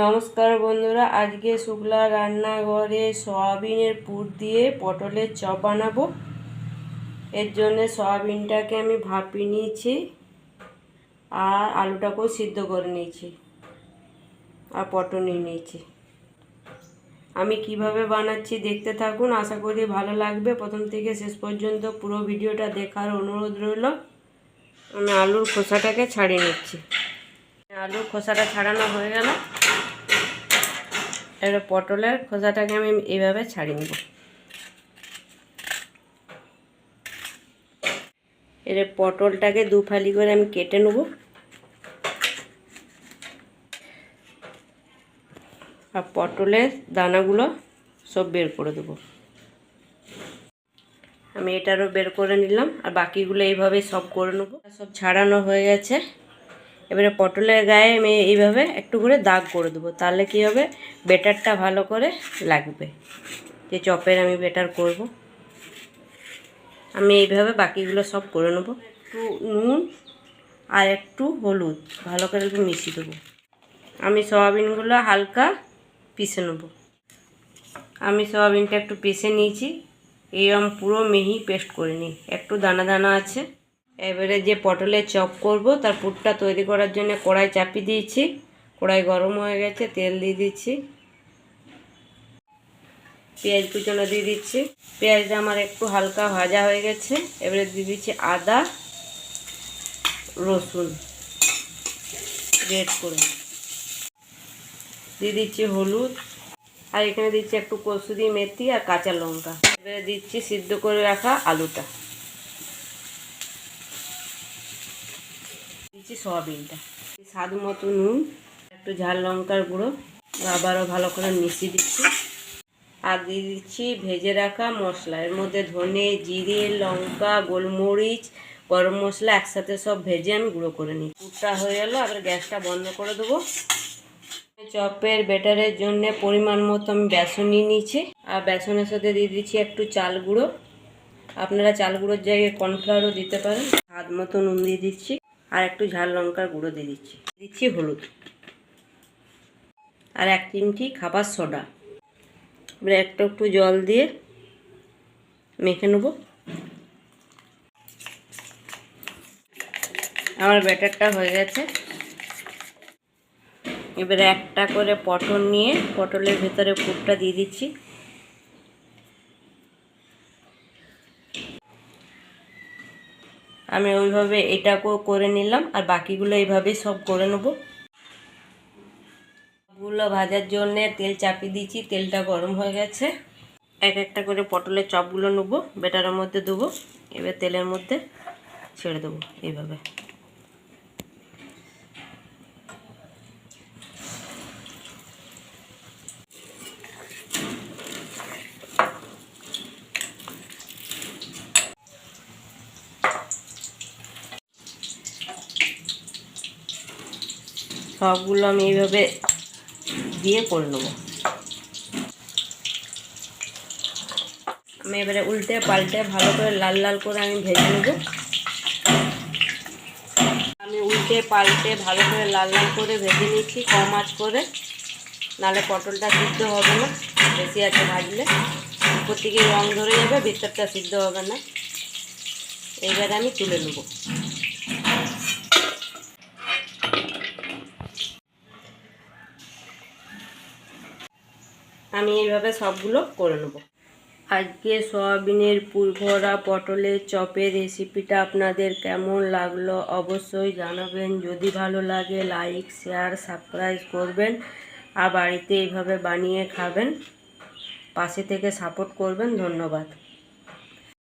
নমস্কার বন্ধুরা, আজকে শুক্লা রান্নাঘরে সয়াবিনের পুর দিয়ে পটলের চপ বানাবো। এর জন্য সয়াবিনটাকে আমি ভাপিয়ে নিয়েছি আর আলুটাকেও সিদ্ধ করে নিয়েছি আর পটল নিয়ে নিয়েছি। আমি কিভাবে বানাচ্ছি দেখতে থাকুন, আশা করি ভালো লাগবে। প্রথম থেকে শেষ পর্যন্ত পুরো ভিডিওটা দেখার অনুরোধ রইল। আমি আলুর খোসাটাকে ছাড়িয়ে নিচ্ছি। আলুর খোসাটা ছাড়ানো হয়ে গেল, এবার পটলের খোসাটাকে আমি এইভাবে ছাড়িয়ে নেব। এর পটলটাকে দু ফালি করে আমি কেটে নেব আর পটলের দানাগুলো সব বের করে দেব। আমি এটারও বের করে নিলাম আর বাকিগুলো এইভাবে সব করে নেব। সব ছাড়ানো হয়ে গেছে। এবারে পটলের গায়ে আমি এইভাবে একটু করে দাগ করে দেবো, তাহলে কি হবে, বেটারটা ভালো করে লাগবে। যে চপের আমি বেটার করব, আমি এইভাবে বাকিগুলো সব করে নেব। একটু নুন আর একটু হলুদ ভালো করে একটু মিশিয়ে দেবো। আমি সয়াবিনগুলো হালকা পিষে নেব। আমি সয়াবিনটা একটু পিষে নিয়েছি, এইরকম পুরো মিহি পেস্ট করে নিই, একটু দানা দানা আছে। এবারে যে পটলের চপ করব তার পুরটা তৈরি করার জন্য কড়াই চাপিয়ে দিয়েছি। কড়াই গরম হয়ে গেছে, তেল দিয়ে দিচ্ছি, পেঁয়াজ কুচনো দিয়ে দিচ্ছি। পেঁয়াজটা আমার একটু হালকা ভাজা হয়ে গেছে। এবারে দিয়ে দিচ্ছি আদা রসুন গ্রেট করে, দিয়ে দিচ্ছি হলুদ, আর এখানে দিচ্ছি একটু কসুরি মেথি আর কাঁচা লঙ্কা। এবারে দিচ্ছি সিদ্ধ করে রাখা আলুটা, দিচ্ছি সয়াবিনটা, স্বাদ মতো নুন, একটু ঝাল লঙ্কার গুঁড়ো, আবারও ভালো করে মিশিয়ে দিচ্ছি। আর দিয়ে দিচ্ছি ভেজে রাখা মশলা, এর মধ্যে ধনে জিরে লঙ্কা গোলমরিচ গরম মশলা একসাথে সব ভেজে আমি গুঁড়ো করে নিই। পুরটা হয়ে গেল, আবার গ্যাসটা বন্ধ করে দেবো। চপের ব্যাটারের জন্য পরিমাণ মতো আমি বেসন নিয়ে নিয়েছি আর বেসনের সাথে দিয়ে দিচ্ছি একটু চাল গুঁড়ো। আপনারা চাল গুঁড়োর জায়গায় কর্নফ্লাওয়ারও দিতে পারেন। স্বাদ মতো নুন দিয়ে দিচ্ছি আর একটু ঝাল লঙ্কার গুঁড়ো দিয়ে দিচ্ছি হলুদ আর 1 চিমটি খাবার সোডা। এবার একটু জল দিয়ে মেখে নেব। আমার ব্যাটারটা হয়ে গেছে। এবারে একটা করে পটল নিয়ে পটলের ভেতরে পুরটা দিয়ে দিচ্ছি। আমি ওইভাবে এটাকেও করে নিলাম আর বাকিগুলো এইভাবেই সব করে নেব। গুলো ভাজার জন্য তেল চাপিয়ে দিয়েছি, তেলটা গরম হয়ে গেছে। একটা করে পটলের চপগুলো নেব, ব্যাটারের মধ্যে দেবো, এবার তেলের মধ্যে ছেড়ে দেবো এইভাবে। সবগুলো আমি এইভাবে দিয়ে করে নেব। আমি এবারে উল্টে পাল্টে ভালো করে লাল লাল করে আমি ভেজে নেব। আমি উল্টে পাল্টে ভালো করে লাল লাল করে ভেজে নিচ্ছি কম আঁচ করে, নাহলে পটলটা সিদ্ধ হবে না। বেশি আছে ভাজলে উপর থেকে রং ধরে যাবে, ভিতরটা সিদ্ধ হবে না। এইবারে আমি তুলে নেব। আমি এইভাবে সবগুলো করে নেব। আজকে সয়াবিনের পুর ভরা পটলের চপের রেসিপিটা আপনাদের কেমন লাগলো অবশ্যই জানাবেন। যদি ভালো লাগে লাইক শেয়ার সাবস্ক্রাইব করবেন আর বাড়িতে এইভাবে বানিয়ে খাবেন। পাশে থেকে সাপোর্ট করবেন। ধন্যবাদ।